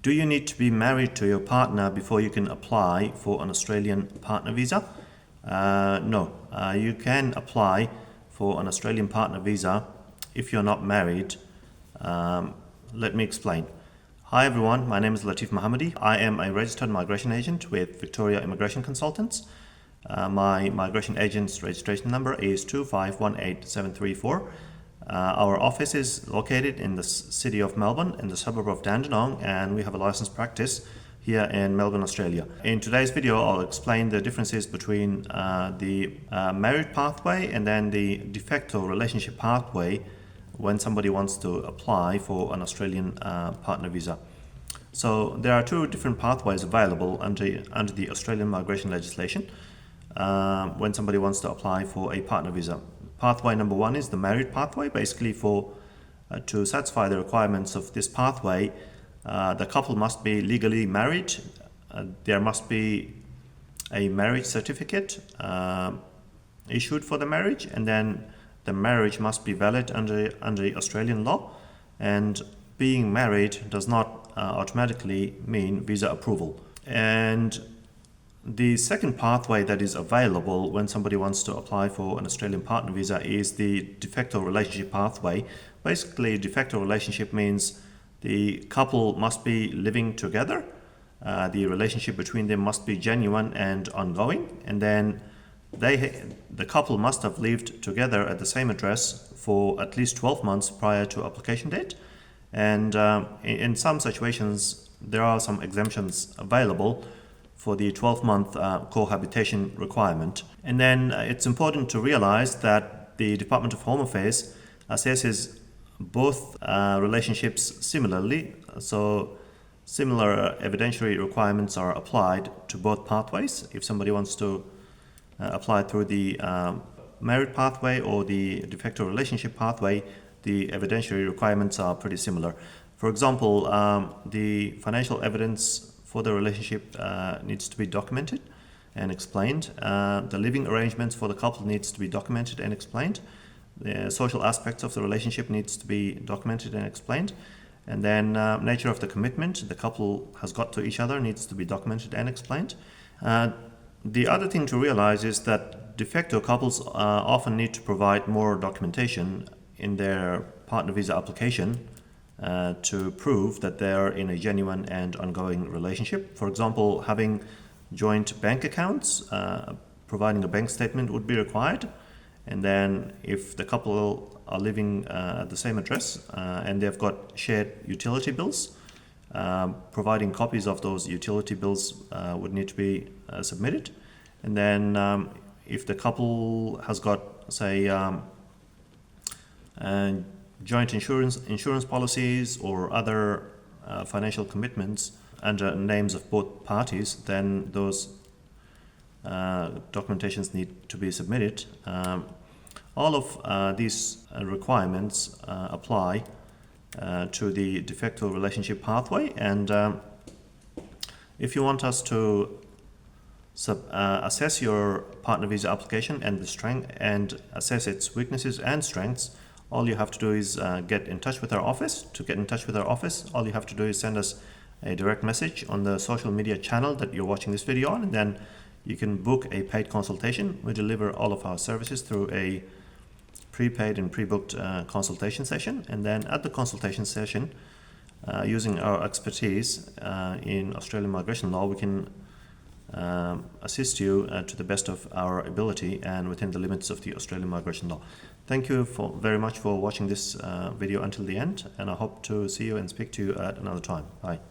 Do you need to be married to your partner before you can apply for an Australian partner visa? No, you can apply for an Australian partner visa if you're not married. Let me explain. Hi everyone, my name is Latif Mohammadi. I am a registered migration agent with Victoria Immigration Consultants. My migration agent's registration number is 2518734. Our office is located in the city of Melbourne in the suburb of Dandenong, and we have a licensed practice here in Melbourne, Australia. In today's video, I'll explain the differences between the married pathway and then the de facto relationship pathway when somebody wants to apply for an Australian partner visa. So there are two different pathways available under the Australian migration legislation when somebody wants to apply for a partner visa. Pathway number one is the married pathway. Basically, to satisfy the requirements of this pathway, the couple must be legally married. There must be a marriage certificate issued for the marriage, and then the marriage must be valid under Australian law. And being married does not automatically mean visa approval. And the second pathway that is available when somebody wants to apply for an Australian partner visa is the de facto relationship pathway. Basically, de facto relationship means the couple must be living together. The relationship between them must be genuine and ongoing. And then the couple must have lived together at the same address for at least 12 months prior to application date. And in some situations, there are some exemptions available for the 12-month cohabitation requirement. And then it's important to realize that the Department of Home Affairs assesses both relationships similarly. So similar evidentiary requirements are applied to both pathways. If somebody wants to apply through the married pathway or the de facto relationship pathway, the evidentiary requirements are pretty similar. For example, the financial evidence for the relationship needs to be documented and explained. The living arrangements for the couple needs to be documented and explained. The social aspects of the relationship needs to be documented and explained. And then nature of the commitment the couple has got to each other needs to be documented and explained. The other thing to realize is that de facto couples often need to provide more documentation in their partner visa application to prove that they are in a genuine and ongoing relationship. For example, having joint bank accounts, providing a bank statement would be required. And then if the couple are living at the same address and they've got shared utility bills, providing copies of those utility bills would need to be submitted. And then if the couple has got, say, joint insurance policies or other financial commitments under names of both parties, then those documentations need to be submitted. All of these requirements apply to the de facto relationship pathway. And if you want us to assess your partner visa application and the strength and assess its weaknesses and strengths, all you have to do is get in touch with our office. To get in touch with our office, all you have to do is send us a direct message on the social media channel that you're watching this video on, and then you can book a paid consultation. We deliver all of our services through a prepaid and pre-booked consultation session. And then at the consultation session, using our expertise in Australian migration law, we can assist you to the best of our ability and within the limits of the Australian migration law. Thank you very much for watching this video until the end, and I hope to see you and speak to you at another time. Bye.